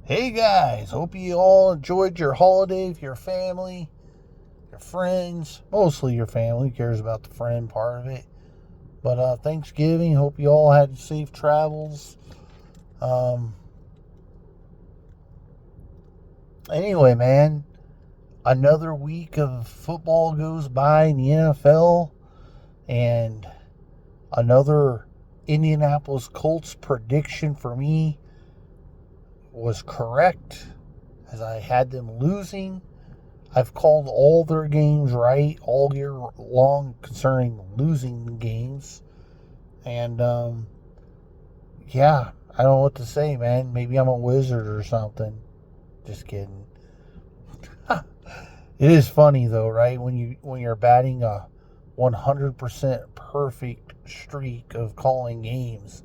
Hey guys, hope you all enjoyed your holiday with your family, your friends, mostly your family, cares about the friend part of it. But Thanksgiving, hope you all had safe travels. Um, anyway, man, another week of football goes by in the NFL, and another Indianapolis Colts prediction for me was correct, as I had them losing. I've called all their games right all year long concerning losing games. And yeah, I don't know what to say, man. Maybe I'm a wizard or something. Just kidding. It is funny though, right? When you're batting a 100% perfect streak of calling games,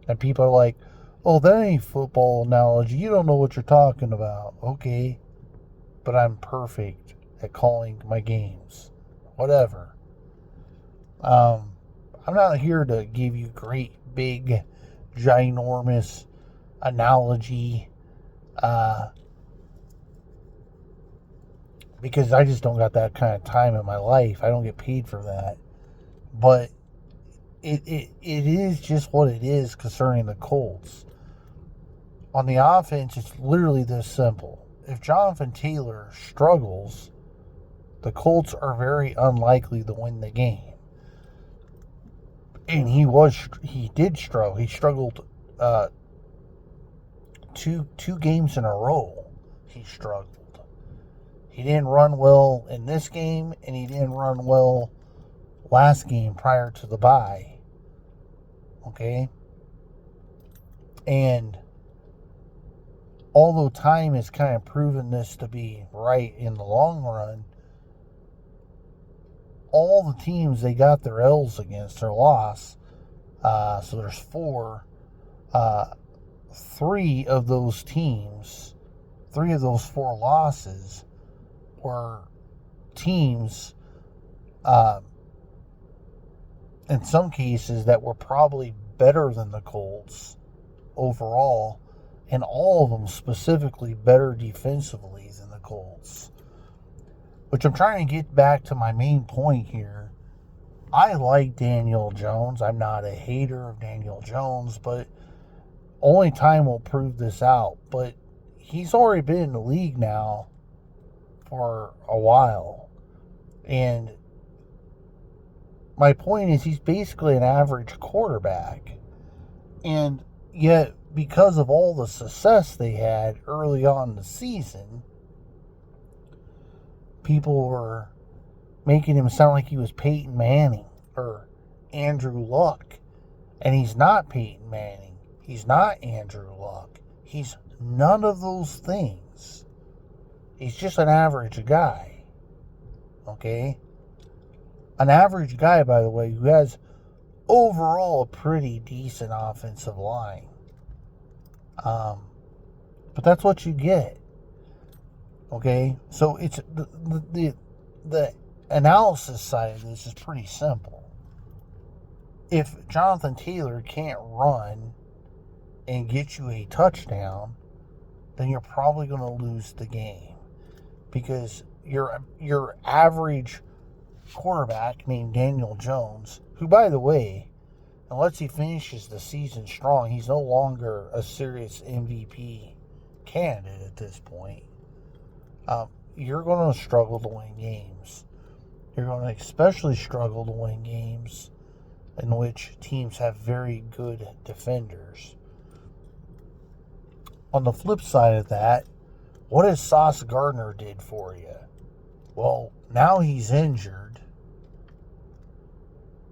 and people are like, "Oh, that ain't football knowledge. You don't know what you're talking about." Okay, but I'm perfect at calling my games. Whatever. Um, I'm not here to give you great, big, ginormous analogy, uh, because I just don't got that kind of time in my life. I don't get paid for that. But it is just what it is concerning the Colts. On the offense, it's literally this simple. If Jonathan Taylor struggles, the Colts are very unlikely to win the game. And he did struggle. He struggled uh, two games in a row. He struggled. He didn't run well in this game, and he didn't run well last game prior to the bye. Okay? And although time has kind of proven this to be right in the long run, all the teams they got their L's against, their loss, so there's four. Uh, three of those four losses were teams, uh, in some cases, that were probably better than the Colts overall, and all of them specifically better defensively than the Colts. Which I'm trying to get back to my main point here. I like Daniel Jones. I'm not a hater of Daniel Jones, but only time will prove this out. But he's already been in the league now for a while. And my point is, he's basically an average quarterback. And yet, because of all the success they had early on in the season, people were making him sound like he was Peyton Manning or Andrew Luck. And he's not Peyton Manning. He's not Andrew Luck. He's none of those things. He's just an average guy. Okay? An average guy, by the way, who has overall a pretty decent offensive line. But that's what you get. Okay? So it's the analysis side of this is pretty simple. If Jonathan Taylor can't run and get you a touchdown, then you're probably going to lose the game, because your average quarterback named Daniel Jones, who, by the way, unless he finishes the season strong, he's no longer a serious MVP candidate at this point. You're going to struggle to win games. You're going to especially struggle to win games in which teams have very good defenders. On the flip side of that, what has Sauce Gardner did for you? Well, now he's injured.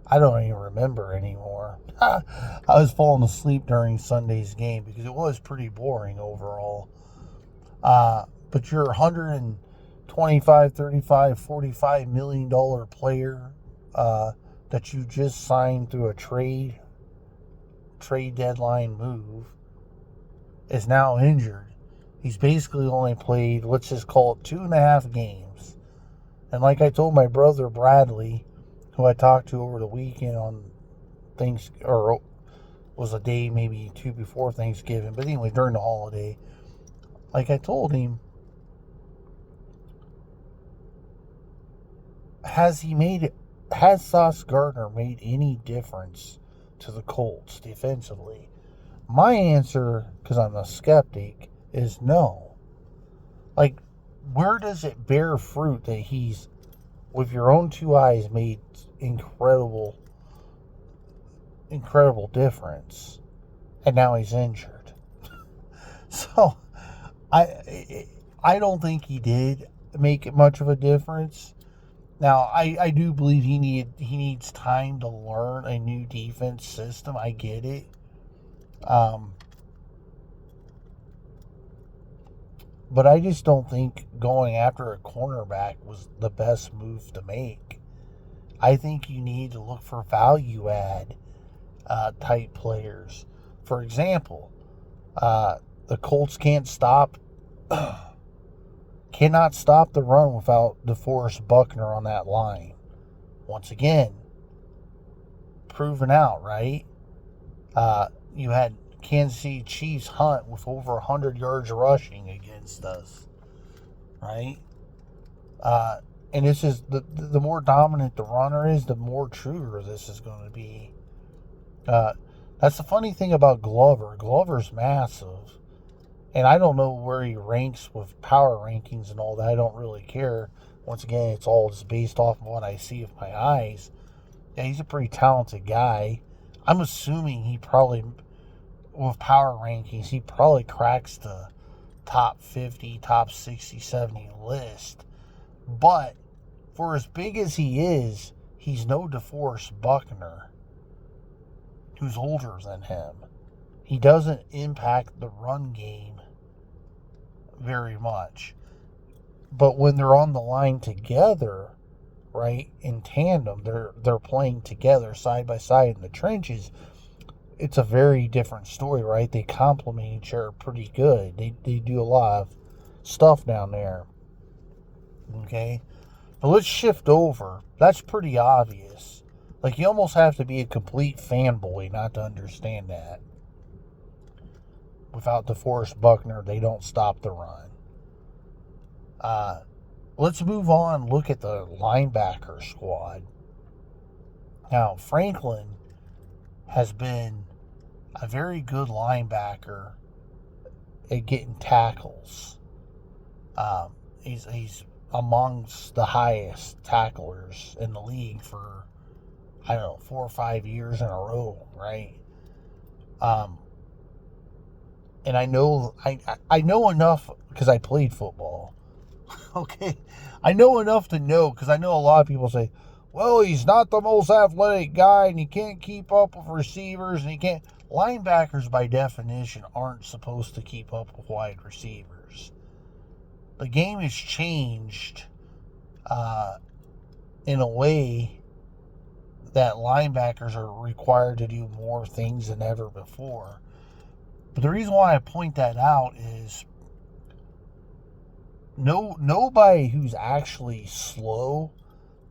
I don't even remember anymore. I was falling asleep during Sunday's game because it was pretty boring overall. But you're $125, $35, $45 million player that you just signed through a trade deadline move is now injured. He's basically only played, let's just call it 2.5 games. And like I told my brother Bradley, who I talked to over the weekend on was a day maybe two before Thanksgiving, but anyway, during the holiday, Like I told him, has Sauce Gardner made any difference to the Colts defensively? My answer, because I'm a skeptic, is no. Like, where does it bear fruit that he's, with your own two eyes, made incredible difference, and now he's injured? So, I don't think he did make much of a difference. Now, I do believe he needs time to learn a new defense system. I get it. But I just don't think going after a cornerback was the best move to make. I think you need to look for value add type players. For example, the Colts cannot stop the run without DeForest Buckner on that line. Once again, proven out, right? You had Kansas City Chiefs Hunt with over 100 yards rushing against us, right? And this is the more dominant the runner is, the more truer this is going to be. That's the funny thing about Glover. Glover's massive, and I don't know where he ranks with power rankings and all that. I don't really care. Once again, it's all just based off of what I see with my eyes. Yeah, he's a pretty talented guy. I'm assuming he probably, with power rankings, he probably cracks the top 50, top 60, 70 list. But for as big as he is, he's no DeForest Buckner, who's older than him. He doesn't impact the run game very much. But when they're on the line together, right, in tandem, they're playing together side by side in the trenches, it's a very different story, right? They complement each other pretty good. They do a lot of stuff down there. Okay? But let's shift over. That's pretty obvious. Like, you almost have to be a complete fanboy not to understand that. Without DeForest Buckner, they don't stop the run. Let's move on. Look at the linebacker squad. Now, Franklin has been a very good linebacker at getting tackles. He's amongst the highest tacklers in the league for, 4 or 5 years in a row, right? And I know enough because I played football. Okay, I know enough to know, because I know a lot of people say, well, he's not the most athletic guy and he can't keep up with receivers and he can't. Linebackers, by definition, aren't supposed to keep up with wide receivers. The game has changed in a way that linebackers are required to do more things than ever before. But the reason why I point that out is nobody who's actually slow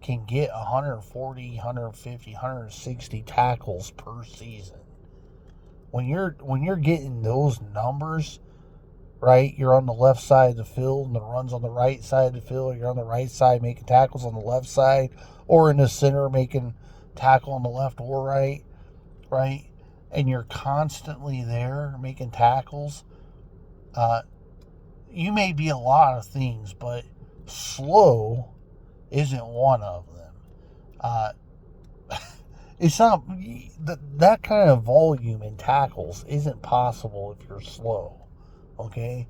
can get 140, 150, 160 tackles per season. When you're getting those numbers, right? You're on the left side of the field and the run's on the right side of the field. You're on the right side making tackles on the left side, or in the center making tackle on the left or right, right? And you're constantly there making tackles. You may be a lot of things, but slow isn't one of them. It's not that kind of volume in tackles isn't possible if you're slow. Okay,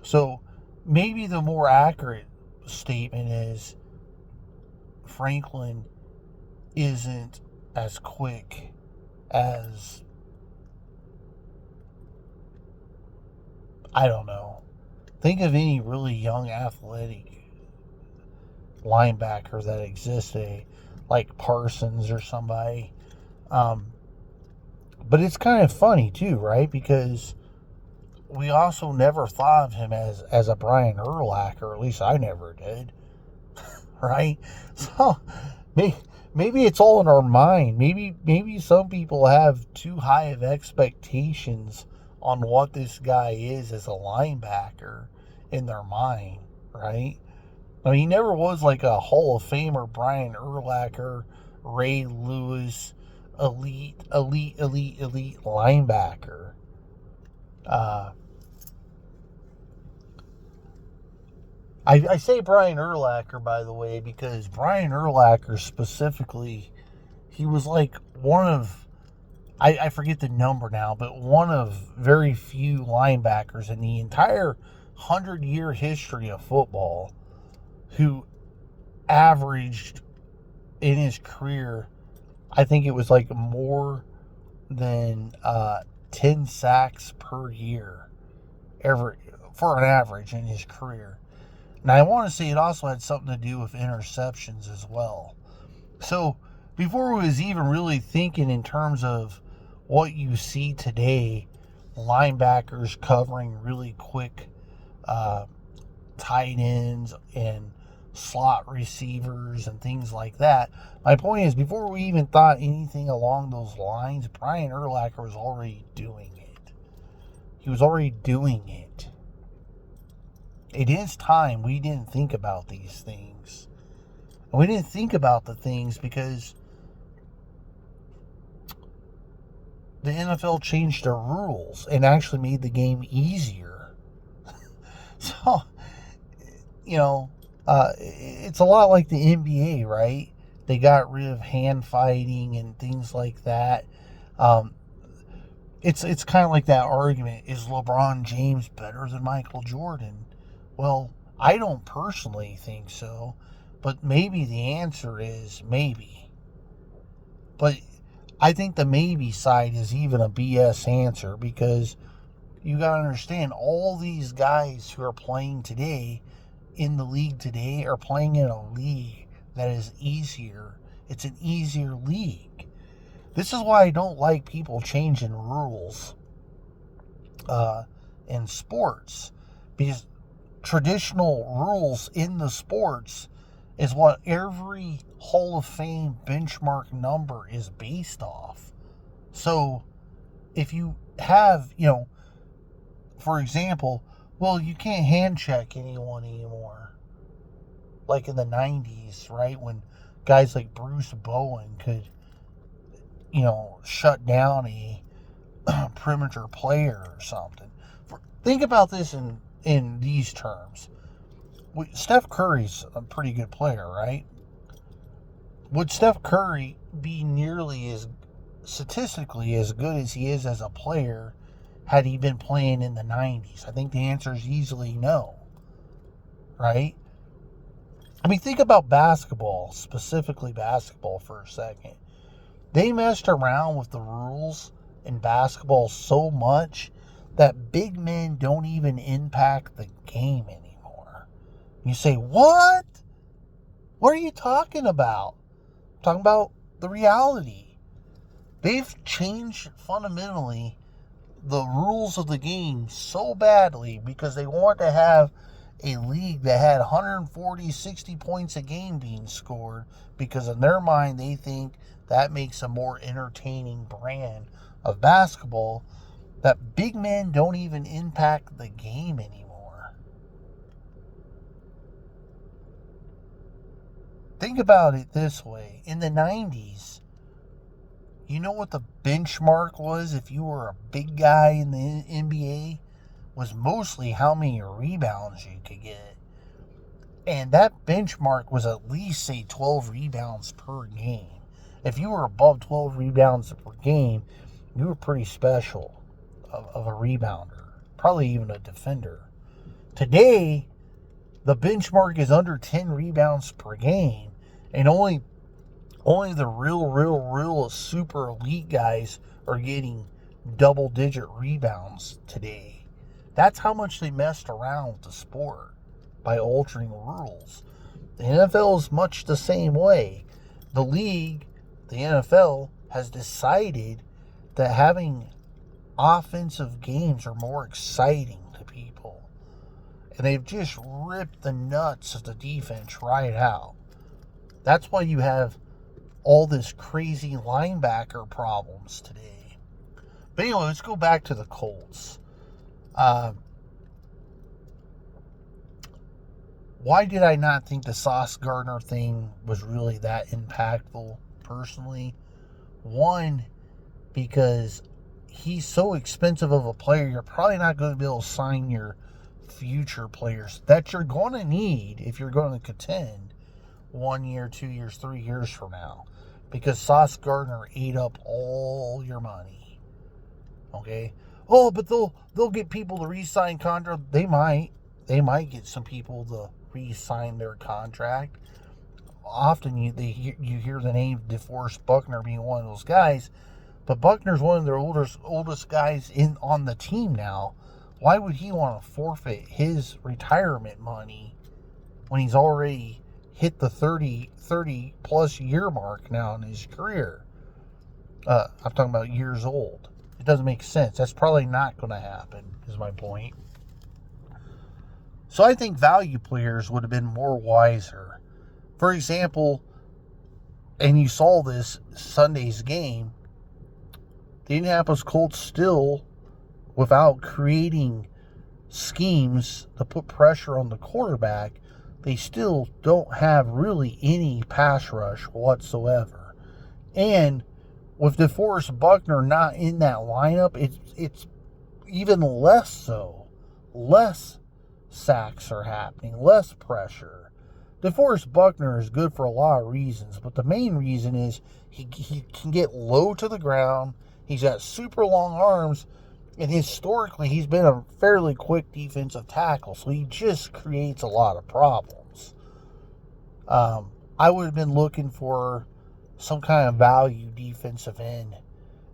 so maybe the more accurate statement is Franklin isn't as quick as, I don't know. Think of any really young athletic linebacker that exists, like Parsons or somebody. But it's kind of funny too, right? Because we also never thought of him as a Brian Urlacher, or at least I never did. Right? So maybe it's all in our mind. Maybe some people have too high of expectations on what this guy is as a linebacker in their mind, right? I mean, he never was like a Hall of Famer, Brian Urlacher, Ray Lewis, elite linebacker. I say Brian Urlacher, by the way, because Brian Urlacher specifically, he was like one of, I forget the number now, but one of very few linebackers in the entire 100-year history of football who averaged in his career, I think it was like more than 10 sacks per year for an average in his career. Now, I want to say it also had something to do with interceptions as well. So, before we was even really thinking in terms of what you see today, linebackers covering really quick tight ends and slot receivers and things like that. My point is, before we even thought anything along those lines, Brian Urlacher was already doing it. He was already doing it. It is time we didn't think about these things. And we didn't think about the things because the NFL changed their rules and actually made the game easier. So, it's a lot like the NBA, right? They got rid of hand fighting and things like that. It's kind of like that argument, is LeBron James better than Michael Jordan? Well, I don't personally think so, but maybe the answer is maybe. But I think the maybe side is even a BS answer, because you got to understand, all these guys who are playing today in the league today are playing in a league that is easier. It's an easier league. This is why I don't like people changing rules in sports, because traditional rules in the sports is what every Hall of Fame benchmark number is based off. So if you have, for example, well, you can't hand check anyone anymore. Like in the 90s, right? When guys like Bruce Bowen could, shut down a perimeter player or something. Think about this in these terms. Steph Curry's a pretty good player, right? Would Steph Curry be nearly as statistically as good as he is as a player had he been playing in the 90s? I think the answer is easily no, right? I mean, think about basketball, specifically basketball, for a second. They messed around with the rules in basketball so much that big men don't even impact the game anymore. You say, what? What are you talking about? I'm talking about the reality. They've changed fundamentally the rules of the game so badly because they want to have a league that had 140, 60 points a game being scored, because in their mind they think that makes a more entertaining brand of basketball, that big men don't even impact the game anymore. Think about it this way. In the 90s, you know what the benchmark was if you were a big guy in the NBA? Was mostly how many rebounds you could get. And that benchmark was at least, say, 12 rebounds per game. If you were above 12 rebounds per game, you were pretty special of a rebounder. Probably even a defender. Today, the benchmark is under 10 rebounds per game. And only the real super elite guys are getting double-digit rebounds today. That's how much they messed around with the sport by altering rules. The NFL is much the same way. The league, the NFL, has decided that having offensive games are more exciting to people. And they've just ripped the nuts of the defense right out. That's why you have all this crazy linebacker problems today. But anyway, let's go back to the Colts. Why did I not think the Sauce Gardner thing was really that impactful, personally? One, because he's so expensive of a player, you're probably not going to be able to sign your future players that you're going to need if you're going to contend 1 year, 2 years, 3 years from now. Because Sauce Gardner ate up all your money. Okay? Oh, but they'll get people to re-sign contract. They might get some people to re-sign their contract. Often you hear the name DeForest Buckner being one of those guys, but Buckner's one of their oldest guys on the team now. Why would he want to forfeit his retirement money when he's already hit the 30 plus year mark now in his career? I'm talking about years old. It doesn't make sense. That's probably not going to happen, is my point. So I think value players would have been more wiser. For example, and you saw this Sunday's game, the Indianapolis Colts still, without creating schemes to put pressure on the quarterback, they still don't have really any pass rush whatsoever. And with DeForest Buckner not in that lineup, it's even less so. Less sacks are happening, less pressure. DeForest Buckner is good for a lot of reasons, but the main reason is he can get low to the ground. He's got super long arms, and historically he's been a fairly quick defensive tackle, so he just creates a lot of problems. I would have been looking for some kind of value defensive end,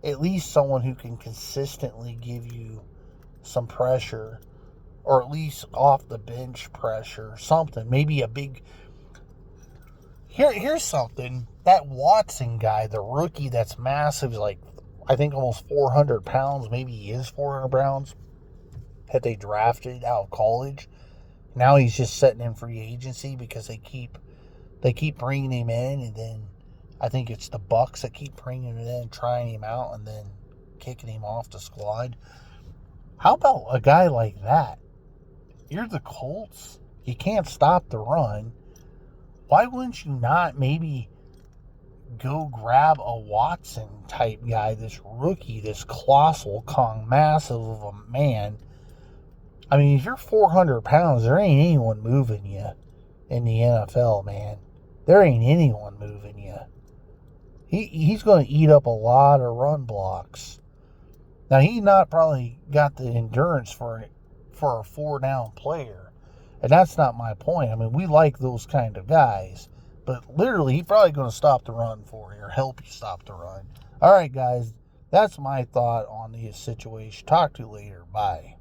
at least someone who can consistently give you some pressure, or at least off the bench pressure, something. Maybe a big... Here's something. That Watson guy, the rookie that's massive, like, I think almost 400 pounds, maybe he is 400 pounds, that they drafted out of college. Now he's just sitting in free agency because they keep bringing him in, and then I think it's the Bucs that keep bringing him in, trying him out, and then kicking him off the squad. How about a guy like that? You're the Colts. You can't stop the run. Why wouldn't you not maybe go grab a Watson type guy, this rookie, this colossal, massive of a man? I mean, if you're 400 pounds, there ain't anyone moving you in the NFL, man. There ain't anyone moving you. He's going to eat up a lot of run blocks. Now, he's not probably got the endurance for a 4-down player. And that's not my point. I mean, we like those kind of guys. But literally, he's probably going to stop the run for you or help you stop the run. All right, guys. That's my thought on this situation. Talk to you later. Bye.